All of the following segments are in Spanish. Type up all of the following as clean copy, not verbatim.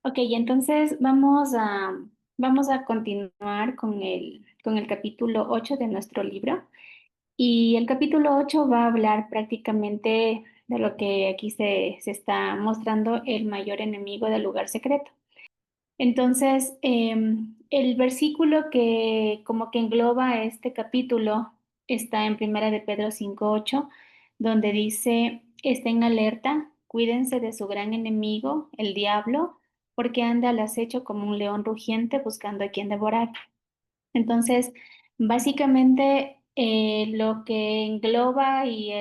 Ok, entonces vamos a continuar con el capítulo 8 de nuestro libro. Y el capítulo 8 va a hablar prácticamente de lo que aquí se está mostrando el mayor enemigo del lugar secreto. Entonces, el versículo que como que engloba este capítulo está en Primera de Pedro 5:8, donde dice, estén alerta, cuídense de su gran enemigo, el diablo, porque anda al acecho como un león rugiente buscando a quien devorar. Entonces, básicamente, lo que engloba y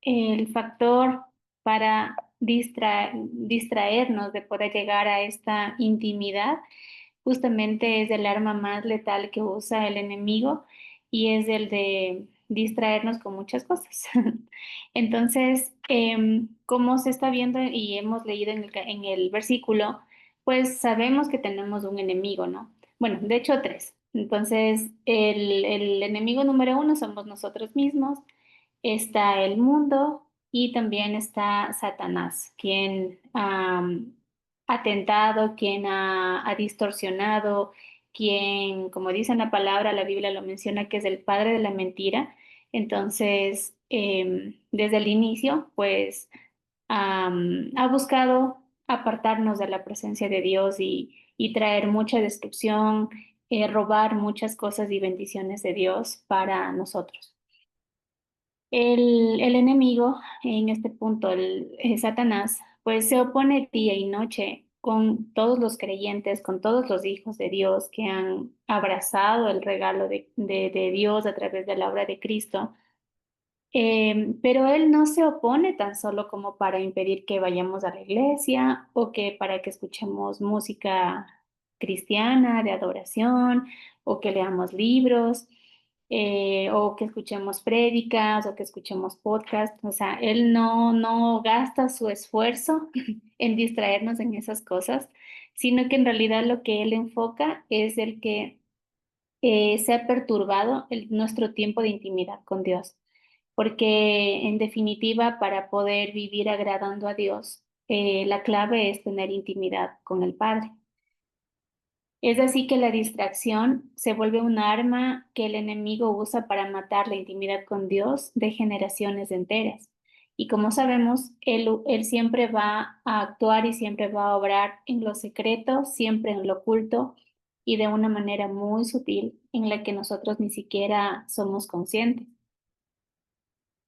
el factor para distraernos de poder llegar a esta intimidad justamente es el arma más letal que usa el enemigo y es el de distraernos con muchas cosas. Entonces, como se está viendo y hemos leído en el versículo, pues sabemos que tenemos un enemigo, ¿no? Bueno, de hecho tres. Entonces, el enemigo número uno somos nosotros mismos, está el mundo y también está Satanás, quien ha tentado, quien ha distorsionado, quien, como dice en la palabra, la Biblia lo menciona, que es el padre de la mentira. Entonces, desde el inicio, pues ha buscado apartarnos de la presencia de Dios y traer mucha destrucción, robar muchas cosas y bendiciones de Dios para nosotros. El enemigo, en este punto, Satanás, pues se opone día y noche con todos los creyentes, con todos los hijos de Dios que han abrazado el regalo de Dios a través de la obra de Cristo. Pero él no se opone tan solo como para impedir que vayamos a la iglesia o que para que escuchemos música cristiana de adoración o que leamos libros, o que escuchemos prédicas o que escuchemos podcasts. O sea, él no gasta su esfuerzo en distraernos en esas cosas, sino que en realidad lo que él enfoca es el que se ha perturbado nuestro tiempo de intimidad con Dios, porque en definitiva, para poder vivir agradando a Dios, la clave es tener intimidad con el Padre. Es así que la distracción se vuelve un arma que el enemigo usa para matar la intimidad con Dios de generaciones enteras. Y como sabemos, él siempre va a actuar y siempre va a obrar en lo secreto, siempre en lo oculto y de una manera muy sutil en la que nosotros ni siquiera somos conscientes.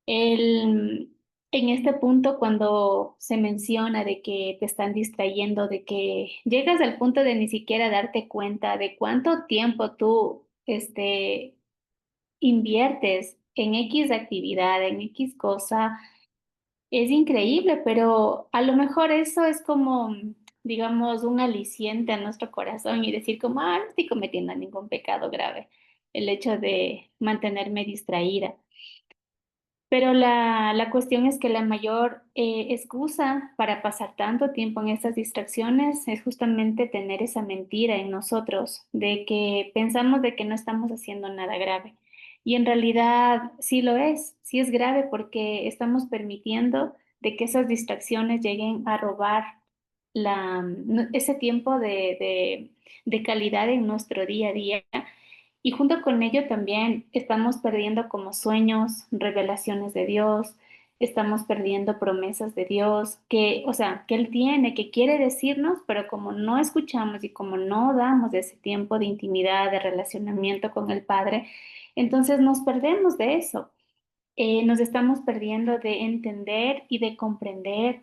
El, en este punto, cuando se menciona de que te están distrayendo, de que llegas al punto de ni siquiera darte cuenta de cuánto tiempo tú, inviertes en X actividad, en X cosa, es increíble, pero a lo mejor eso es como, digamos, un aliciente a nuestro corazón y decir como, no estoy cometiendo ningún pecado grave, el hecho de mantenerme distraída. Pero la cuestión es que la mayor excusa para pasar tanto tiempo en estas distracciones es justamente tener esa mentira en nosotros, de que pensamos de que no estamos haciendo nada grave. Y en realidad sí es grave porque estamos permitiendo de que esas distracciones lleguen a robar ese tiempo de calidad en nuestro día a día y junto con ello también estamos perdiendo como sueños, revelaciones de Dios, estamos perdiendo promesas de Dios que, o sea, que Él tiene, que quiere decirnos, pero como no escuchamos y como no damos ese tiempo de intimidad, de relacionamiento con el Padre, entonces nos perdemos de eso. Nos estamos perdiendo de entender y de comprender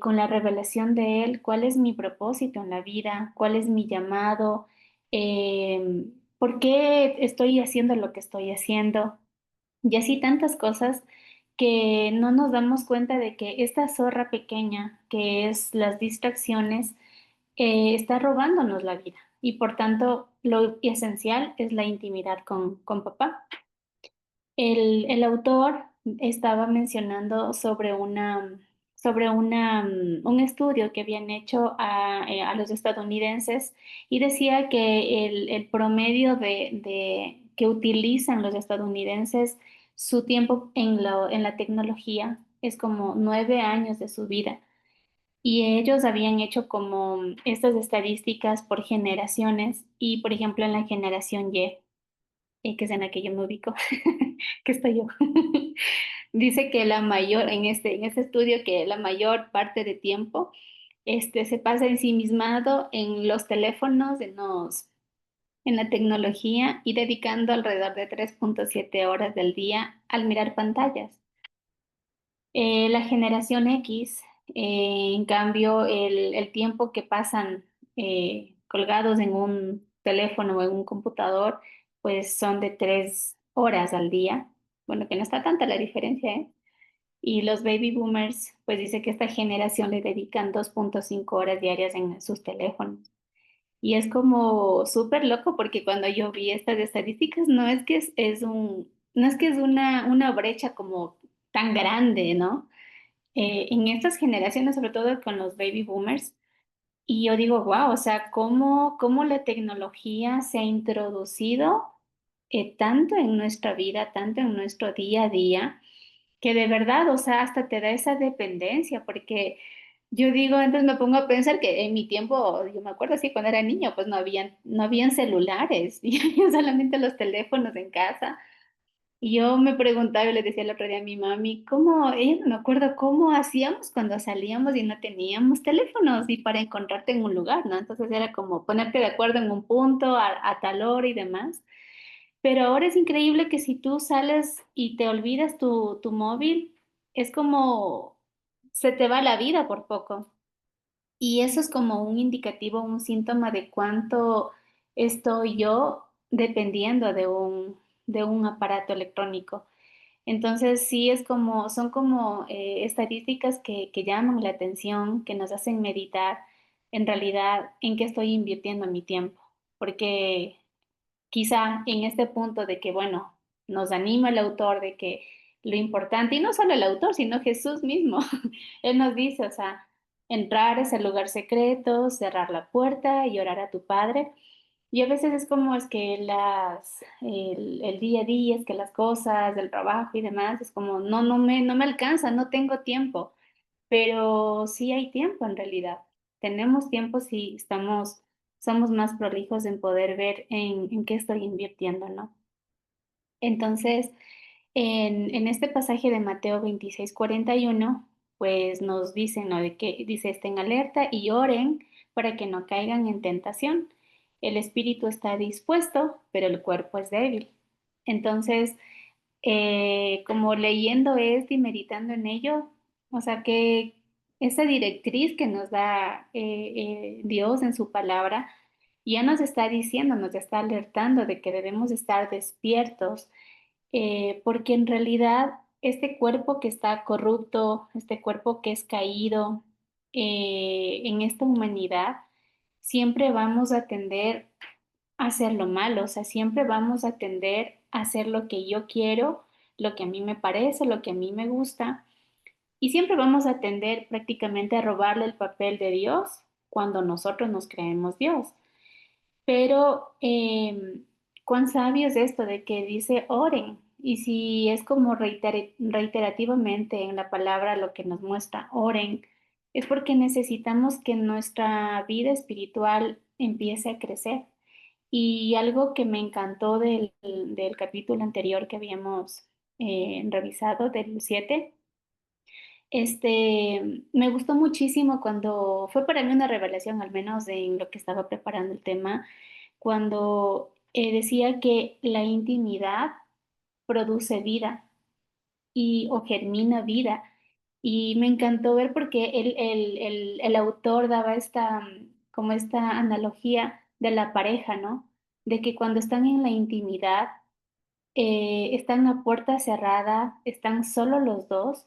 con la revelación de Él cuál es mi propósito en la vida, cuál es mi llamado, por qué estoy haciendo lo que estoy haciendo y así tantas cosas que no nos damos cuenta de que esta zorra pequeña que es las distracciones está robándonos la vida y por tanto lo esencial es la intimidad con papá. El autor estaba mencionando un estudio que habían hecho a los estadounidenses y decía que el promedio que utilizan los estadounidenses su tiempo en la tecnología es como 9 años de su vida. y ellos habían hecho como estas estadísticas por generaciones y, por ejemplo, en la generación Y, que es en la que yo me ubico, que estoy yo, dice que la mayor, en este estudio, que la mayor parte de tiempo se pasa ensimismado en los teléfonos, en la tecnología y dedicando alrededor de 3,7 horas del día al mirar pantallas. La generación X, en cambio, el tiempo que pasan colgados en un teléfono o en un computador, pues son de 3 horas al día. Bueno, que no está tanta la diferencia, ¿eh? Y los baby boomers, pues dice que esta generación le dedican 2,5 horas diarias en sus teléfonos. Y es como súper loco porque cuando yo vi estas estadísticas, no es que no es que es una brecha como tan grande, ¿no? En estas generaciones, sobre todo con los baby boomers, y yo digo, wow, o sea, cómo la tecnología se ha introducido tanto en nuestra vida, tanto en nuestro día a día, que de verdad, o sea, hasta te da esa dependencia, porque yo digo, antes me pongo a pensar que en mi tiempo, yo me acuerdo así cuando era niño, pues no habían celulares, y había solamente los teléfonos en casa. Y yo me preguntaba y le decía el otro día a mi mami, ella no me acuerdo cómo hacíamos cuando salíamos y no teníamos teléfonos y para encontrarte en un lugar, ¿no? Entonces era como ponerte de acuerdo en un punto a tal hora y demás. Pero ahora es increíble que si tú sales y te olvidas tu móvil, es como se te va la vida por poco. Y eso es como un indicativo, un síntoma de cuánto estoy yo dependiendo de un aparato electrónico. Entonces, sí es como, son como estadísticas que llaman la atención, que nos hacen meditar en realidad en qué estoy invirtiendo mi tiempo. Porque quizá en este punto de que, bueno, nos anima el autor de que lo importante, y no solo el autor, sino Jesús mismo, él nos dice, o sea, entrar a ese lugar secreto, cerrar la puerta y orar a tu Padre. Y a veces es como es que el día a día, es que las cosas, el trabajo y demás, es como no me alcanza, no tengo tiempo, pero sí hay tiempo en realidad. Tenemos tiempo si somos más prolijos en poder ver en qué estoy invirtiendo, ¿no? Entonces, en este pasaje de Mateo 26:41, pues nos dicen, ¿no? De que dice, estén alerta y oren para que no caigan en tentación. El espíritu está dispuesto, pero el cuerpo es débil. Entonces, como leyendo esto y meditando en ello, o sea que esa directriz que nos da Dios en su palabra ya nos está diciendo, nos está alertando de que debemos estar despiertos, porque en realidad este cuerpo que está corrupto, este cuerpo que es caído en esta humanidad, siempre vamos a tender hacer lo malo, o sea, siempre vamos a tender a hacer lo que yo quiero, lo que a mí me parece, lo que a mí me gusta, y siempre vamos a tender prácticamente a robarle el papel de Dios cuando nosotros nos creemos Dios. Pero cuán sabio es esto de que dice oren, y si es como reiterativamente en la palabra lo que nos muestra oren, es porque necesitamos que nuestra vida espiritual empiece a crecer. Y algo que me encantó del capítulo anterior que habíamos revisado, del 7, me gustó muchísimo cuando fue para mí una revelación, al menos en lo que estaba preparando el tema, cuando decía que la intimidad produce vida o germina vida. Y me encantó ver porque el autor daba como esta analogía de la pareja, ¿no? De que cuando están en la intimidad, están a puerta cerrada, están solo los dos,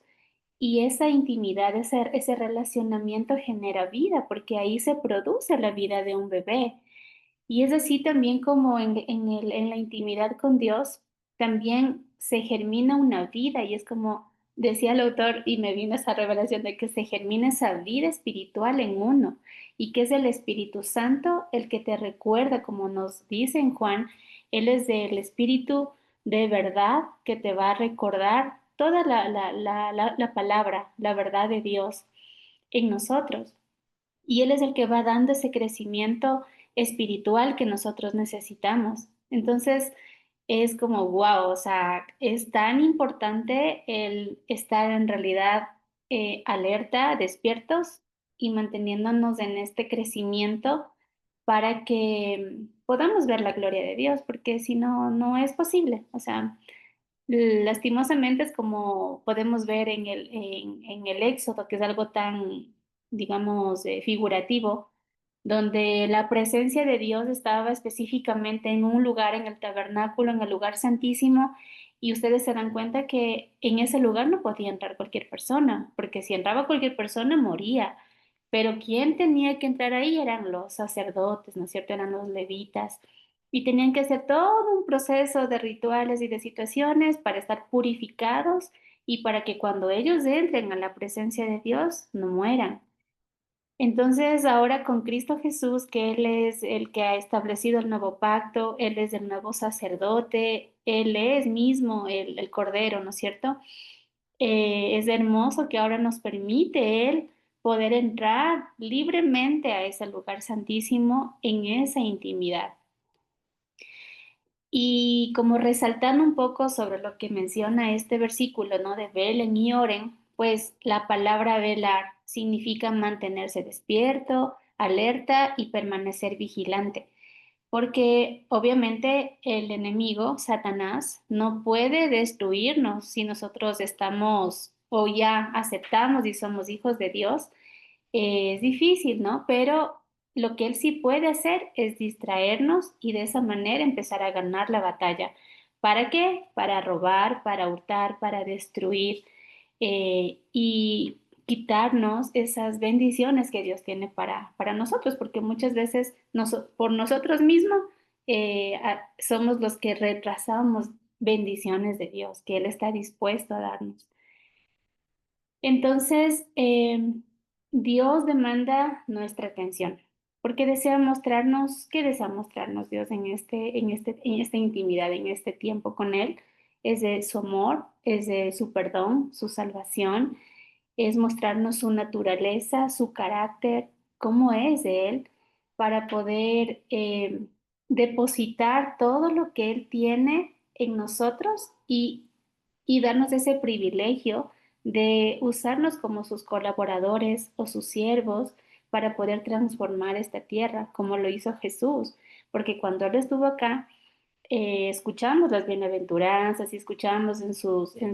y esa intimidad, ese relacionamiento genera vida, porque ahí se produce la vida de un bebé. Y es así también como en la intimidad con Dios, también se germina una vida y es como decía el autor y me vino esa revelación de que se germina esa vida espiritual en uno y que es el Espíritu Santo el que te recuerda, como nos dice en Juan, Él es del Espíritu de verdad que te va a recordar toda la palabra, la verdad de Dios. en nosotros. Y Él es el que va dando ese crecimiento espiritual que nosotros necesitamos. Entonces, es como, wow, o sea, es tan importante el estar en realidad alerta, despiertos y manteniéndonos en este crecimiento para que podamos ver la gloria de Dios, porque si no, no es posible. O sea, lastimosamente es como podemos ver en el Éxodo, que es algo tan, digamos, figurativo, donde la presencia de Dios estaba específicamente en un lugar, en el tabernáculo, en el lugar santísimo, y ustedes se dan cuenta que en ese lugar no podía entrar cualquier persona, porque si entraba cualquier persona moría. Pero quien tenía que entrar ahí eran los sacerdotes, ¿no es cierto? Eran los levitas. Y tenían que hacer todo un proceso de rituales y de situaciones para estar purificados y para que cuando ellos entren a la presencia de Dios no mueran. Entonces, ahora con Cristo Jesús, que Él es el que ha establecido el nuevo pacto, Él es el nuevo sacerdote, Él es mismo el Cordero, ¿no es cierto? Es hermoso que ahora nos permite Él poder entrar libremente a ese lugar santísimo en esa intimidad. Y como resaltando un poco sobre lo que menciona este versículo, ¿no? De velen y oren, pues la palabra velar significa mantenerse despierto, alerta y permanecer vigilante. Porque obviamente el enemigo, Satanás, no puede destruirnos si nosotros estamos o ya aceptamos y somos hijos de Dios. Es difícil, ¿no? Pero lo que él sí puede hacer es distraernos y de esa manera empezar a ganar la batalla. ¿Para qué? Para robar, para hurtar, para destruir y quitarnos esas bendiciones que Dios tiene para nosotros, porque muchas veces por nosotros mismos somos los que retrasamos bendiciones de Dios, que Él está dispuesto a darnos. Entonces, Dios demanda nuestra atención, porque desea mostrarnos, ¿qué desea mostrarnos Dios en esta intimidad, en este tiempo con Él? Es de su amor, es de su perdón, su salvación, es mostrarnos su naturaleza, su carácter, cómo es de Él, para poder depositar todo lo que Él tiene en nosotros y darnos ese privilegio de usarnos como sus colaboradores o sus siervos para poder transformar esta tierra, como lo hizo Jesús, porque cuando Él estuvo acá, escuchamos las bienaventuranzas y escuchamos en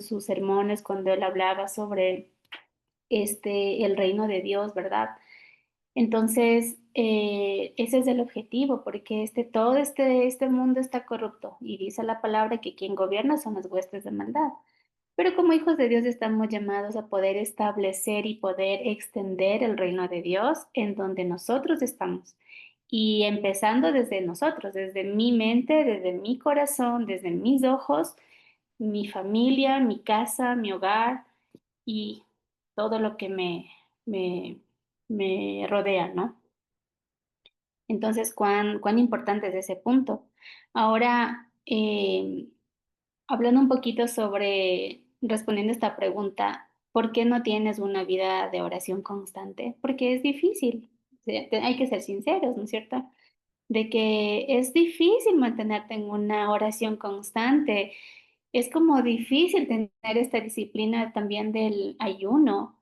sus sermones cuando Él hablaba sobre el reino de Dios, ¿verdad? Entonces, ese es el objetivo, porque todo este mundo está corrupto y dice la palabra que quien gobierna son las huestes de maldad. Pero como hijos de Dios estamos llamados a poder establecer y poder extender el reino de Dios en donde nosotros estamos. Y empezando desde nosotros, desde mi mente, desde mi corazón, desde mis ojos, mi familia, mi casa, mi hogar y todo lo que me, me rodea, ¿no? Entonces, ¿cuán importante es ese punto? Ahora, hablando un poquito sobre, respondiendo esta pregunta, ¿por qué no tienes una vida de oración constante? Porque es difícil, o sea, hay que ser sinceros, ¿no es cierto? De que es difícil mantenerte en una oración constante. Es como difícil tener esta disciplina también del ayuno,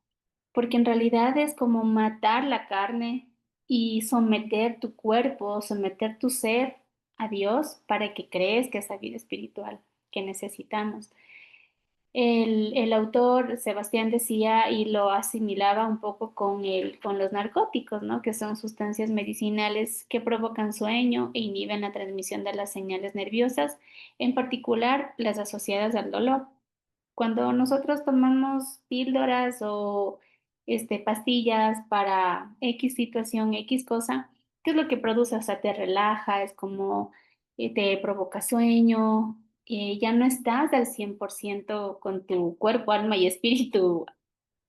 porque en realidad es como matar la carne y someter tu cuerpo, someter tu ser a Dios para que crezca esa vida espiritual que necesitamos. El autor Sebastián decía y lo asimilaba un poco con los narcóticos, ¿no? Que son sustancias medicinales que provocan sueño e inhiben la transmisión de las señales nerviosas, en particular las asociadas al dolor. Cuando nosotros tomamos píldoras o pastillas para X situación, X cosa, ¿qué es lo que produce? O sea, te relaja, es como te provoca sueño, ya no estás al 100% con tu cuerpo, alma y espíritu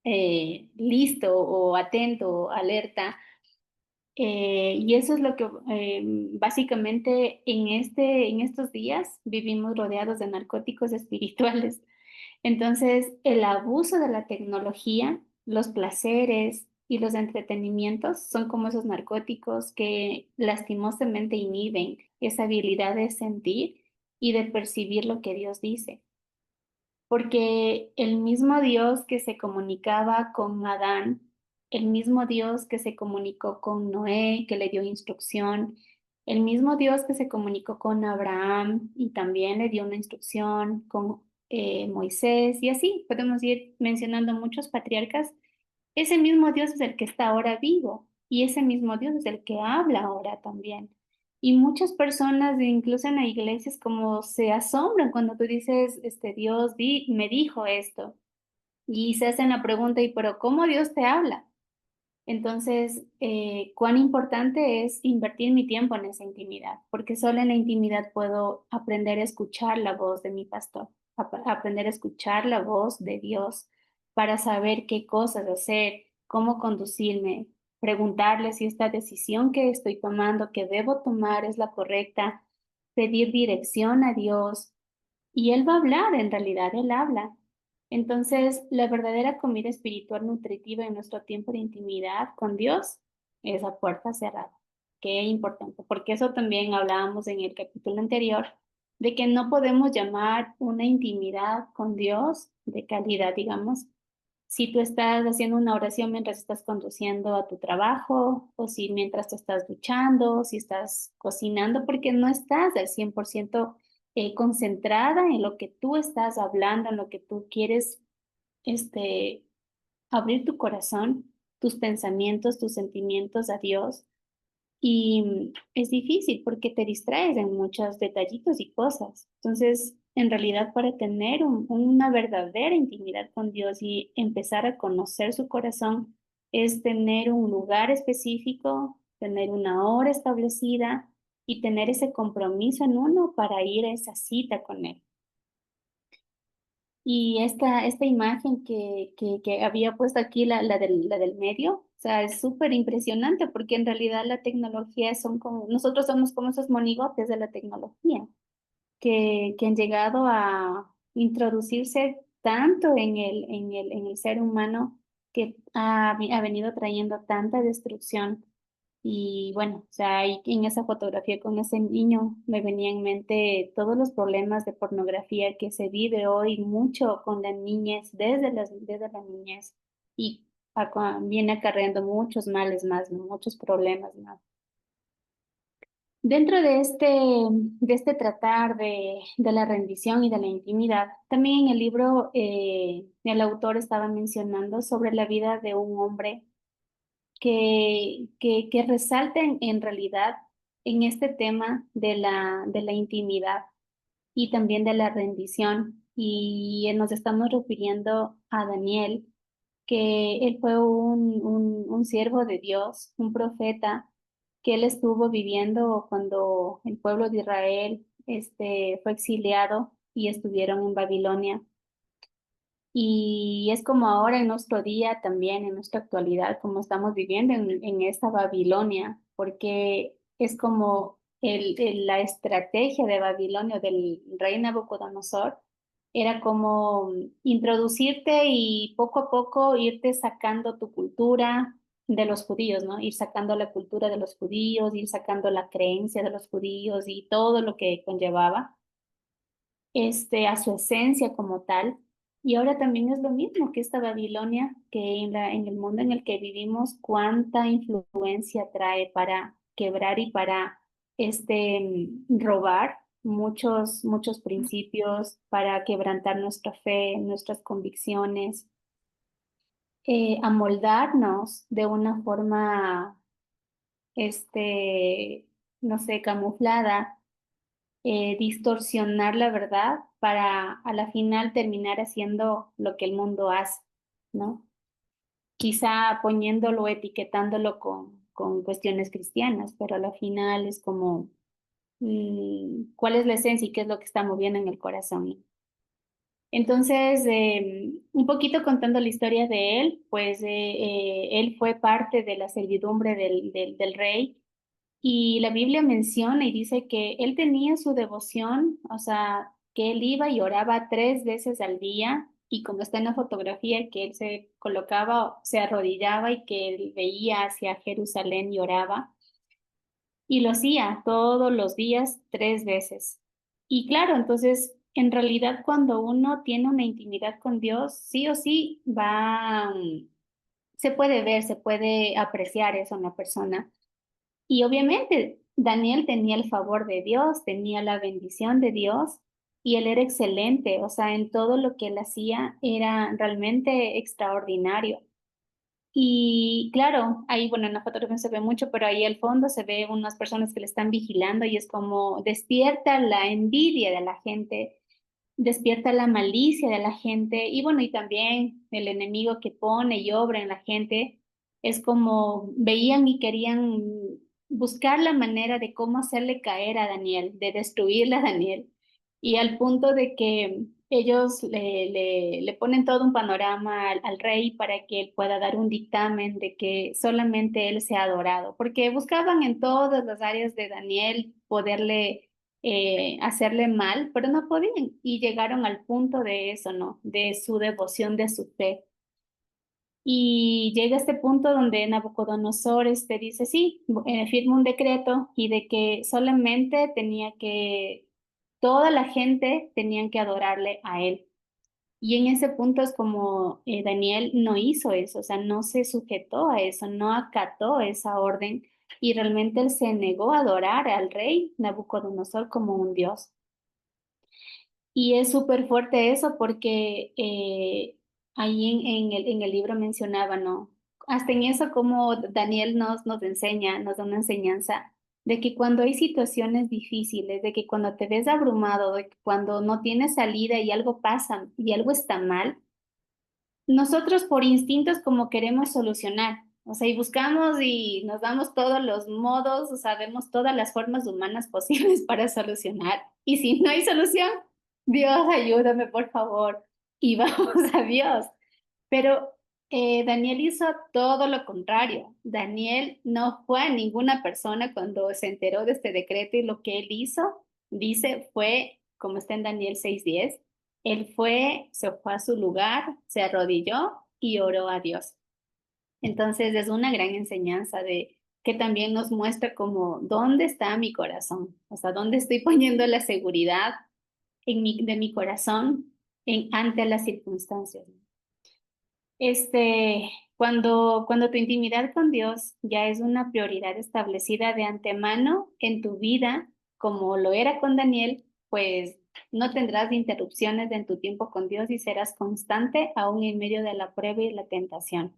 listo o atento, alerta. Y eso es lo que básicamente en estos días vivimos rodeados de narcóticos espirituales. Entonces, el abuso de la tecnología, los placeres y los entretenimientos son como esos narcóticos que lastimosamente inhiben esa habilidad de sentir y de percibir lo que Dios dice. Porque el mismo Dios que se comunicaba con Adán, el mismo Dios que se comunicó con Noé, que le dio instrucción, el mismo Dios que se comunicó con Abraham y también le dio una instrucción con Moisés, y así podemos ir mencionando muchos patriarcas. Ese mismo Dios es el que está ahora vivo y ese mismo Dios es el que habla ahora también. Y muchas personas, incluso en la iglesia, es como se asombran cuando tú dices, Dios me dijo esto. Y se hacen la pregunta, ¿y pero cómo Dios te habla? Entonces, cuán importante es invertir mi tiempo en esa intimidad, porque solo en la intimidad puedo aprender a escuchar la voz de mi pastor, aprender a escuchar la voz de Dios para saber qué cosas hacer, cómo conducirme, preguntarle si esta decisión que estoy tomando, que debo tomar, es la correcta, pedir dirección a Dios y Él va a hablar, en realidad Él habla. Entonces, la verdadera comida espiritual nutritiva en nuestro tiempo de intimidad con Dios es a puerta cerrada. Qué importante, porque eso también hablábamos en el capítulo anterior, de que no podemos llamar una intimidad con Dios de calidad, digamos, si tú estás haciendo una oración mientras estás conduciendo a tu trabajo, o si mientras te estás duchando, si estás cocinando, porque no estás al 100% concentrada en lo que tú estás hablando, en lo que tú quieres, este, abrir tu corazón, tus pensamientos, tus sentimientos a Dios. Y es difícil porque te distraes en muchos detallitos y cosas. Entonces, en realidad, para tener una verdadera intimidad con Dios y empezar a conocer su corazón, es tener un lugar específico, tener una hora establecida y tener ese compromiso en uno para ir a esa cita con Él. Y esta imagen que había puesto aquí, la del medio, o sea, es súper impresionante porque en realidad la tecnología son como, nosotros somos como esos monigotes de la tecnología que han llegado a introducirse tanto en el ser humano que ha venido trayendo tanta destrucción. Y bueno, o sea, ahí en esa fotografía con ese niño me venía en mente todos los problemas de pornografía que se vive hoy mucho con la niñez, desde la niñez, y viene acarreando muchos males más, ¿no? Muchos problemas más. Dentro de este tratar de la rendición y de la intimidad, también en el libro el autor estaba mencionando sobre la vida de un hombre que resalta en realidad en este tema de la intimidad y también de la rendición. Y nos estamos refiriendo a Daniel, que él fue un siervo de Dios, un profeta, que él estuvo viviendo cuando el pueblo de Israel fue exiliado y estuvieron en Babilonia. Y es como ahora en nuestro día también, en nuestra actualidad, como estamos viviendo en esta Babilonia, porque es como la estrategia de Babilonia, del rey Nabucodonosor, era como introducirte y poco a poco irte sacando tu cultura de los judíos, ¿no? Ir sacando la cultura de los judíos, ir sacando la creencia de los judíos y todo lo que conllevaba a su esencia como tal. Y ahora también es lo mismo que esta Babilonia, que en el mundo en el que vivimos, cuánta influencia trae para quebrar y para robar muchos principios, para quebrantar nuestra fe, nuestras convicciones, amoldarnos de una forma, no sé, camuflada, distorsionar la verdad para a la final terminar haciendo lo que el mundo hace, ¿no? Quizá poniéndolo, etiquetándolo con cuestiones cristianas, pero a la final es como, ¿cuál es la esencia y qué es lo que está moviendo en el corazón? Entonces, un poquito contando la historia de él, pues él fue parte de la servidumbre del rey y la Biblia menciona y dice que él tenía su devoción, o sea, que él iba y oraba 3 veces al día y como está en la fotografía, que él se colocaba, se arrodillaba y que él veía hacia Jerusalén y oraba. Y lo hacía todos los días 3 veces. Y claro, entonces, en realidad cuando uno tiene una intimidad con Dios, sí o sí va, se puede ver, se puede apreciar eso en la persona. Y obviamente Daniel tenía el favor de Dios, tenía la bendición de Dios y él era excelente, o sea, en todo lo que él hacía era realmente extraordinario. Y claro, ahí, bueno, en la fotografía no se ve mucho, pero ahí al fondo se ve unas personas que le están vigilando y es como despierta la envidia de la gente, despierta la malicia de la gente y bueno, y también el enemigo que pone y obra en la gente, es como veían y querían buscar la manera de cómo hacerle caer a Daniel, de destruirle a Daniel, y al punto de que ellos le ponen todo un panorama al rey para que él pueda dar un dictamen de que solamente él sea adorado, porque buscaban en todas las áreas de Daniel poderle hacerle mal, pero no podían y llegaron al punto de eso, ¿no? De su devoción, de su fe. Y llega este punto donde Nabucodonosor dice, sí, firma un decreto y de que solamente toda la gente tenían que adorarle a él. Y en ese punto es como Daniel no hizo eso, o sea, no se sujetó a eso, no acató esa orden y realmente él se negó a adorar al rey Nabucodonosor como un dios. Y es súper fuerte eso porque ahí en el libro mencionaba, ¿no? Hasta en eso como Daniel nos enseña, nos da una enseñanza de que cuando hay situaciones difíciles, de que cuando te ves abrumado, de que cuando no tienes salida y algo pasa y algo está mal, nosotros por instintos como queremos solucionar, o sea, y buscamos y nos damos todos los modos, o sea, vemos todas las formas humanas posibles para solucionar. Y si no hay solución, Dios, ayúdame, por favor. Y vamos a Dios. Pero Daniel hizo todo lo contrario. Daniel no fue a ninguna persona cuando se enteró de este decreto y lo que él hizo, dice, fue, como está en Daniel 6:10, él se fue a su lugar, se arrodilló y oró a Dios. Entonces es una gran enseñanza de que también nos muestra como dónde está mi corazón, o sea, dónde estoy poniendo la seguridad de mi corazón ante las circunstancias. Cuando tu intimidad con Dios ya es una prioridad establecida de antemano en tu vida, como lo era con Daniel, pues no tendrás interrupciones en tu tiempo con Dios y serás constante aún en medio de la prueba y la tentación.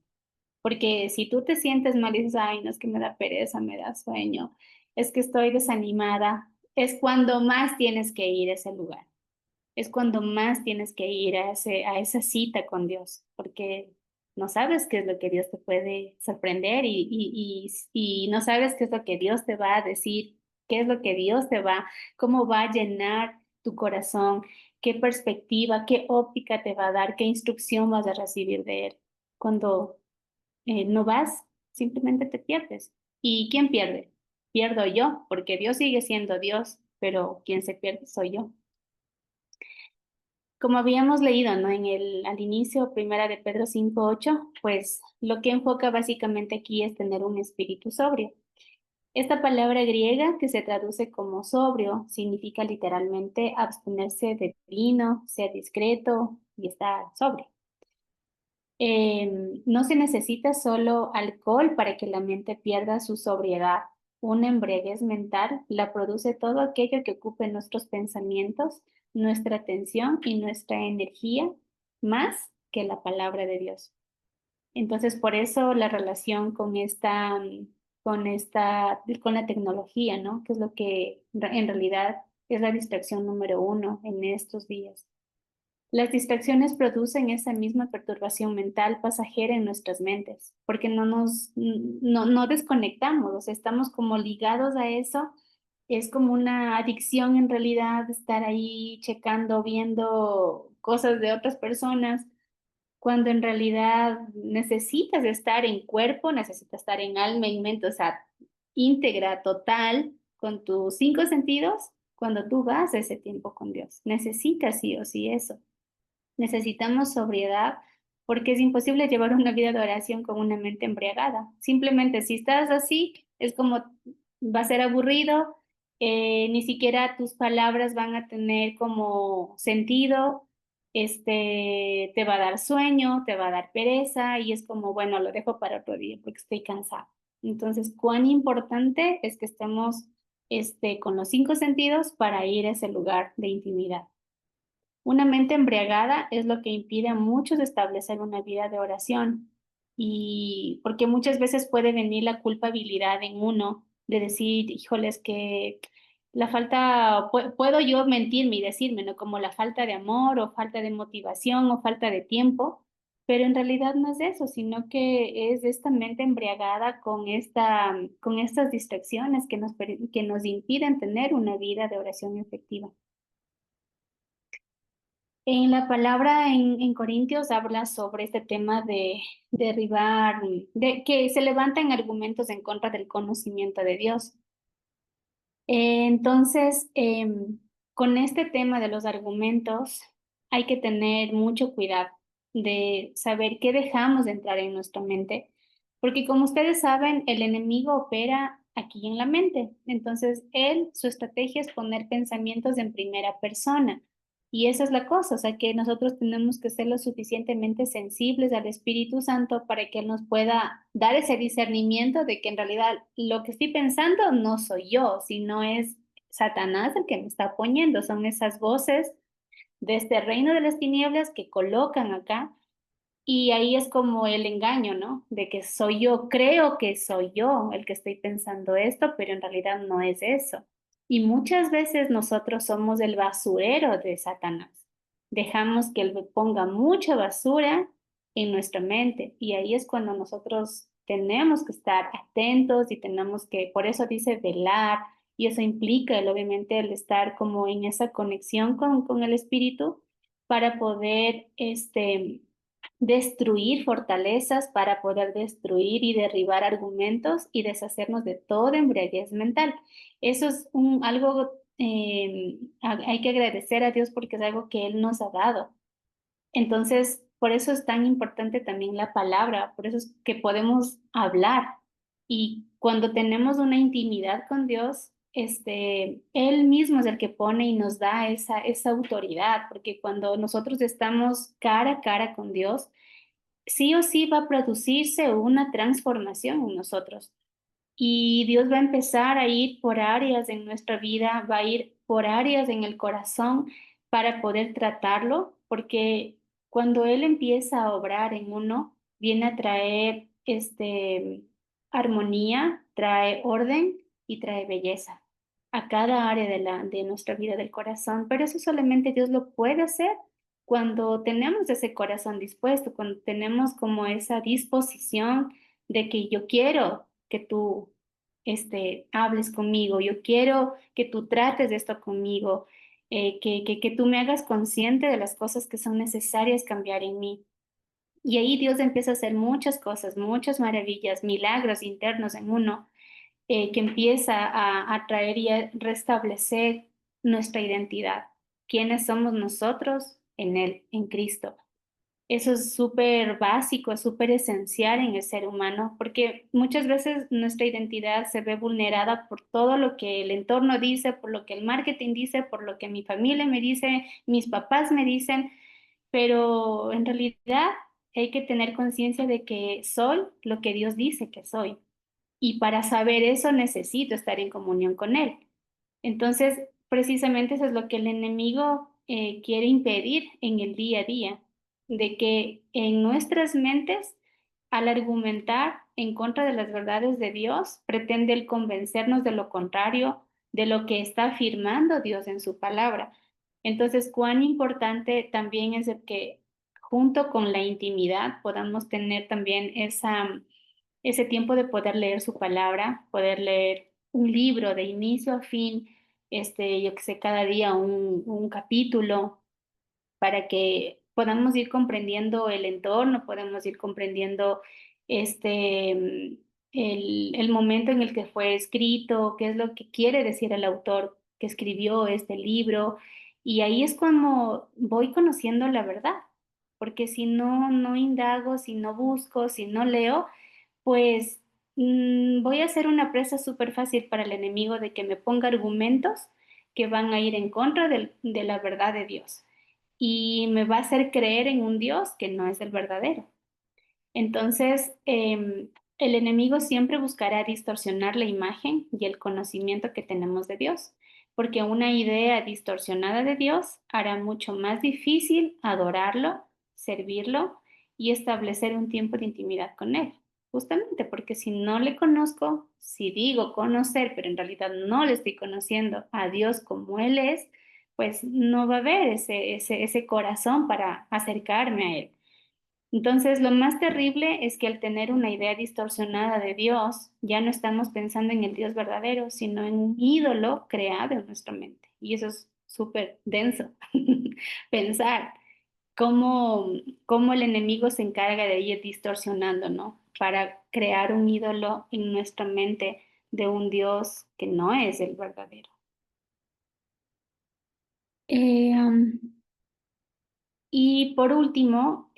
Porque si tú te sientes mal y dices, ay, no es que me da pereza, me da sueño, es que estoy desanimada, es cuando más tienes que ir a ese lugar, es cuando más tienes que ir a esa cita con Dios, porque no sabes qué es lo que Dios te puede sorprender y no sabes qué es lo que Dios te va a decir, qué es lo que Dios cómo va a llenar tu corazón, qué perspectiva, qué óptica te va a dar, qué instrucción vas a recibir de Él. Cuando no vas, simplemente te pierdes. ¿Y quién pierde? Pierdo yo, porque Dios sigue siendo Dios, pero quien se pierde soy yo. Como habíamos leído, ¿no? Al inicio, primera de Pedro 5:8, pues lo que enfoca básicamente aquí es tener un espíritu sobrio. Esta palabra griega que se traduce como sobrio significa literalmente abstenerse de vino, ser discreto y estar sobrio. No se necesita solo alcohol para que la mente pierda su sobriedad. Una embriaguez mental la produce todo aquello que ocupe nuestros pensamientos, nuestra atención y nuestra energía, más que la palabra de Dios. Entonces, por eso la relación con la tecnología, ¿no? Que es lo que en realidad es la distracción número uno en estos días. Las distracciones producen esa misma perturbación mental pasajera en nuestras mentes, porque no desconectamos, o sea, estamos como ligados a eso. Es como una adicción en realidad estar ahí checando, viendo cosas de otras personas, cuando en realidad necesitas estar en cuerpo, necesitas estar en alma y mente, o sea, íntegra, total, con tus 5 sentidos, cuando tú vas a ese tiempo con Dios. Necesitas sí o sí eso. Necesitamos sobriedad porque es imposible llevar una vida de oración con una mente embriagada. Simplemente si estás así, es como va a ser aburrido, ni siquiera tus palabras van a tener como sentido, te va a dar sueño, te va a dar pereza y es como, bueno, lo dejo para otro día porque estoy cansado. Entonces, cuán importante es que estemos, con los cinco sentidos para ir a ese lugar de intimidad. Una mente embriagada es lo que impide a muchos establecer una vida de oración y porque muchas veces puede venir la culpabilidad en uno de decir, híjoles, que la falta, puedo yo mentirme y decirme, ¿no? Como la falta de amor o falta de motivación o falta de tiempo, pero en realidad no es eso, sino que es esta mente embriagada con estas distracciones que nos impiden tener una vida de oración efectiva. En la palabra en Corintios habla sobre este tema de derribar, de que se levantan argumentos en contra del conocimiento de Dios. Entonces, con este tema de los argumentos, hay que tener mucho cuidado de saber qué dejamos de entrar en nuestra mente, porque como ustedes saben, el enemigo opera aquí en la mente. Entonces, su estrategia es poner pensamientos en primera persona. Y esa es la cosa, o sea, que nosotros tenemos que ser lo suficientemente sensibles al Espíritu Santo para que Él nos pueda dar ese discernimiento de que en realidad lo que estoy pensando no soy yo, sino es Satanás el que me está poniendo, son esas voces de este reino de las tinieblas que colocan acá y ahí es como el engaño, ¿no? De que soy yo, creo que soy yo el que estoy pensando esto, pero en realidad no es eso. Y muchas veces nosotros somos el basurero de Satanás. Dejamos que él ponga mucha basura en nuestra mente y ahí es cuando nosotros tenemos que estar atentos y tenemos que, por eso dice velar, y eso implica obviamente el estar como en esa conexión con el espíritu para poder, destruir fortalezas para poder destruir y derribar argumentos y deshacernos de toda embriaguez mental. Eso es algo, hay que agradecer a Dios porque es algo que Él nos ha dado. Entonces, por eso es tan importante también la palabra, por eso es que podemos hablar. Y cuando tenemos una intimidad con Dios, Él mismo es el que pone y nos da esa autoridad, porque cuando nosotros estamos cara a cara con Dios, sí o sí va a producirse una transformación en nosotros. Y Dios va a empezar a ir por áreas en nuestra vida, va a ir por áreas en el corazón para poder tratarlo, porque cuando Él empieza a obrar en uno, viene a traer armonía, trae orden y trae belleza a cada área de nuestra vida del corazón. Pero eso solamente Dios lo puede hacer cuando tenemos ese corazón dispuesto, cuando tenemos como esa disposición de que yo quiero que tú hables conmigo, yo quiero que tú trates de esto conmigo, que tú me hagas consciente de las cosas que son necesarias cambiar en mí. Y ahí Dios empieza a hacer muchas cosas, muchas maravillas, milagros internos en uno, que empieza a traer y a restablecer nuestra identidad. ¿Quiénes somos nosotros en Él, en Cristo? Eso es súper básico, es súper esencial en el ser humano, porque muchas veces nuestra identidad se ve vulnerada por todo lo que el entorno dice, por lo que el marketing dice, por lo que mi familia me dice, mis papás me dicen, pero en realidad hay que tener conciencia de que soy lo que Dios dice que soy. Y para saber eso necesito estar en comunión con Él. Entonces, precisamente eso es lo que el enemigo quiere impedir en el día a día, de que en nuestras mentes, al argumentar en contra de las verdades de Dios, pretende el convencernos de lo contrario, de lo que está afirmando Dios en su palabra. Entonces, cuán importante también es el que junto con la intimidad podamos tener también ese tiempo de poder leer su palabra, poder leer un libro de inicio a fin, yo que sé, cada día un capítulo para que podamos ir comprendiendo el entorno, podemos ir comprendiendo el momento en el que fue escrito, qué es lo que quiere decir el autor que escribió este libro Y ahí es cuando voy conociendo la verdad, porque si no, no indago, si no busco, si no leo, pues voy a ser una presa súper fácil para el enemigo de que me ponga argumentos que van a ir en contra de la verdad de Dios y me va a hacer creer en un Dios que no es el verdadero. Entonces, el enemigo siempre buscará distorsionar la imagen y el conocimiento que tenemos de Dios, porque una idea distorsionada de Dios hará mucho más difícil adorarlo, servirlo y establecer un tiempo de intimidad con Él. Justamente porque si no le conozco, si digo conocer, pero en realidad no le estoy conociendo a Dios como Él es, pues no va a haber ese corazón para acercarme a Él. Entonces, lo más terrible es que al tener una idea distorsionada de Dios, ya no estamos pensando en el Dios verdadero, sino en un ídolo creado en nuestra mente. Y eso es súper denso, pensar cómo, cómo el enemigo se encarga de ir distorsionando, ¿no? Para crear un ídolo en nuestra mente de un Dios que no es el verdadero. Eh, um, Y por último,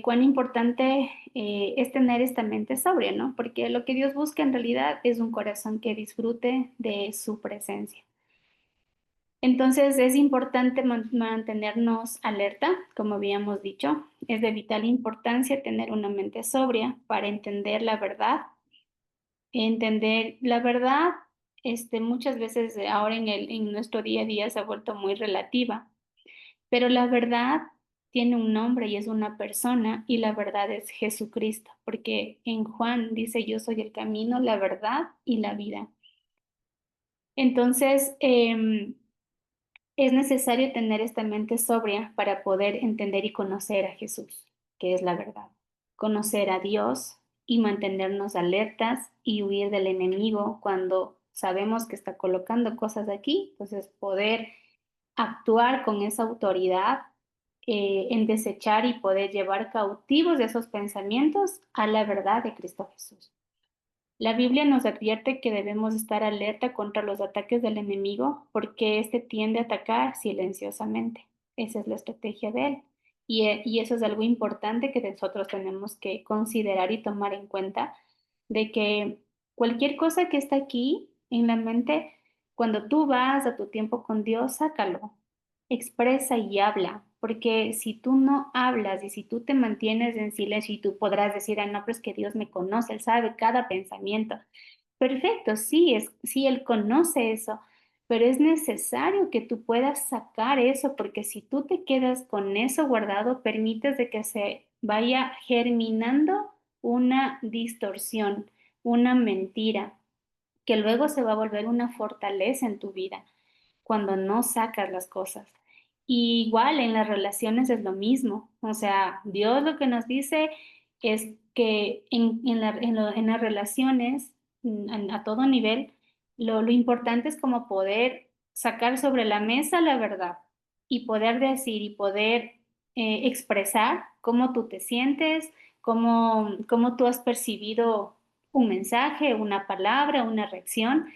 cuán importante es tener esta mente sobria, ¿no? Porque lo que Dios busca en realidad es un corazón que disfrute de su presencia. Entonces es importante mantenernos alerta, como habíamos dicho. Es de vital importancia tener una mente sobria para entender la verdad. Entender la verdad, muchas veces ahora en nuestro día a día se ha vuelto muy relativa. Pero la verdad tiene un nombre y es una persona y la verdad es Jesucristo, porque en Juan dice, yo soy el camino, la verdad y la vida. Entonces, es necesario tener esta mente sobria para poder entender y conocer a Jesús, que es la verdad. Conocer a Dios y mantenernos alertas y huir del enemigo cuando sabemos que está colocando cosas aquí, entonces poder actuar con esa autoridad en desechar y poder llevar cautivos esos pensamientos a la verdad de Cristo Jesús. La Biblia nos advierte que debemos estar alerta contra los ataques del enemigo porque éste tiende a atacar silenciosamente. Esa es la estrategia de él. Y eso es algo importante que nosotros tenemos que considerar y tomar en cuenta, de que cualquier cosa que está aquí en la mente, cuando tú vas a tu tiempo con Dios, sácalo, expresa y habla, porque si tú no hablas y si tú te mantienes en silencio y tú podrás decir, ah, no, pero es que Dios me conoce, Él sabe cada pensamiento. Perfecto, sí, sí, Él conoce eso, pero es necesario que tú puedas sacar eso, porque si tú te quedas con eso guardado, permites de que se vaya germinando una distorsión, una mentira, que luego se va a volver una fortaleza en tu vida cuando no sacas las cosas. Y igual en las relaciones es lo mismo. O sea, Dios lo que nos dice es que en las relaciones, a todo nivel, lo importante es como poder sacar sobre la mesa la verdad y poder decir y poder expresar cómo tú te sientes, cómo tú has percibido un mensaje, una palabra, una reacción,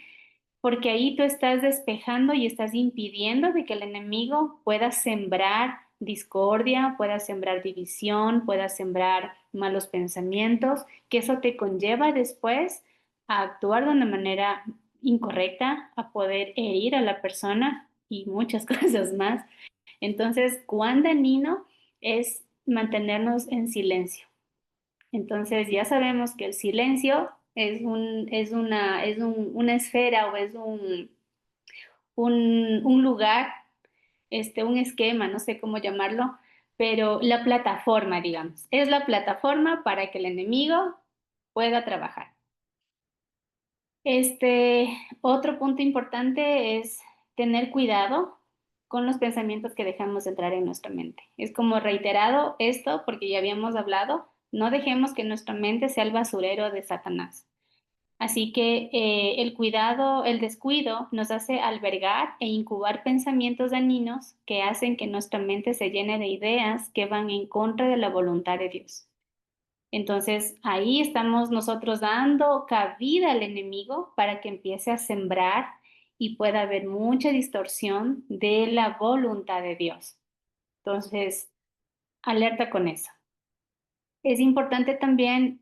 porque ahí tú estás despejando y estás impidiendo de que el enemigo pueda sembrar discordia, pueda sembrar división, pueda sembrar malos pensamientos, que eso te conlleva después a actuar de una manera incorrecta, a poder herir a la persona y muchas cosas más. Entonces, cuán dañino es mantenernos en silencio. Entonces ya sabemos que el silencio una esfera o es un lugar, un esquema, no sé cómo llamarlo, pero la plataforma, digamos, es la plataforma para que el enemigo pueda trabajar. Otro punto importante es tener cuidado con los pensamientos que dejamos entrar en nuestra mente. Es como reiterado esto porque ya habíamos hablado, no dejemos que nuestra mente sea el basurero de Satanás. Así que el cuidado, el descuido nos hace albergar e incubar pensamientos dañinos que hacen que nuestra mente se llene de ideas que van en contra de la voluntad de Dios. Entonces ahí estamos nosotros dando cabida al enemigo para que empiece a sembrar y puede haber mucha distorsión de la voluntad de Dios. Entonces, alerta con eso. Es importante también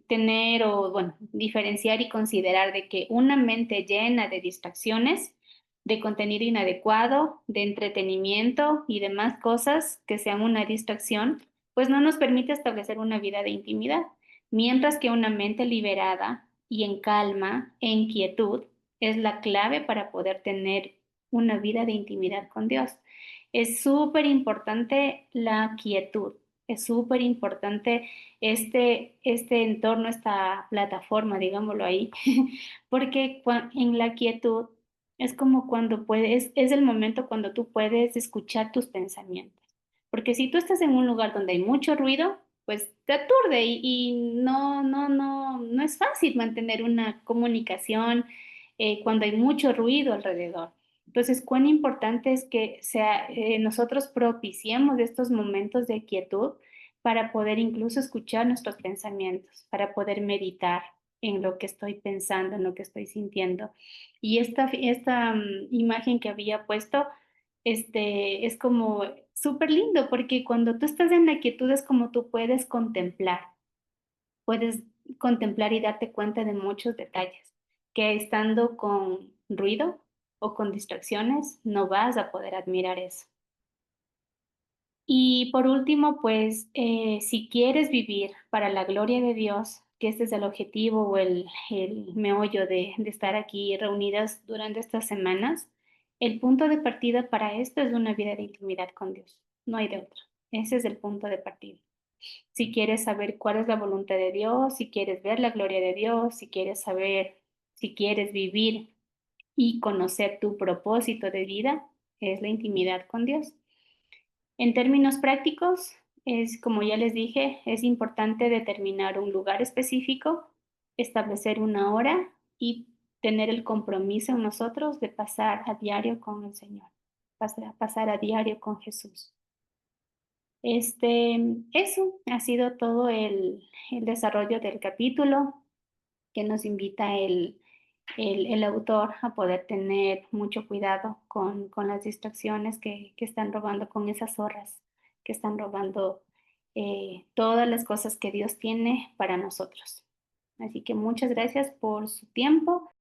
tener o, bueno, diferenciar y considerar de que una mente llena de distracciones, de contenido inadecuado, de entretenimiento y demás cosas que sean una distracción, pues no nos permite establecer una vida de intimidad, mientras que una mente liberada y en calma, en quietud, es la clave para poder tener una vida de intimidad con Dios. Es súper importante la quietud. Es súper importante este entorno, esta plataforma, digámoslo ahí, porque en la quietud es como cuando puedes, es el momento cuando tú puedes escuchar tus pensamientos. Porque si tú estás en un lugar donde hay mucho ruido, pues te aturde y no es fácil mantener una comunicación cuando hay mucho ruido alrededor. Entonces, cuán importante es que nosotros propiciemos estos momentos de quietud para poder incluso escuchar nuestros pensamientos, para poder meditar en lo que estoy pensando, en lo que estoy sintiendo. Y esta imagen que había puesto, es como súper lindo, porque cuando tú estás en la quietud es como tú puedes contemplar y darte cuenta de muchos detalles, que estando con ruido o con distracciones no vas a poder admirar eso. Y por último, pues si quieres vivir para la gloria de Dios, que este es el objetivo o el meollo de estar aquí reunidas durante estas semanas, el punto de partida para esto es una vida de intimidad con Dios, no hay de otro. Ese es el punto de partida. Si quieres saber cuál es la voluntad de Dios, si quieres ver la gloria de Dios, si quieres saber, si quieres vivir y conocer tu propósito de vida, es la intimidad con Dios. En términos prácticos, es como ya les dije, es importante determinar un lugar específico, establecer una hora y tener el compromiso en nosotros de pasar a diario con el Señor, pasar a diario con Jesús. Eso ha sido todo el desarrollo del capítulo que nos invita el autor a poder tener mucho cuidado con las distracciones que están robando, con esas zorras que están robando todas las cosas que Dios tiene para nosotros. Así que muchas gracias por su tiempo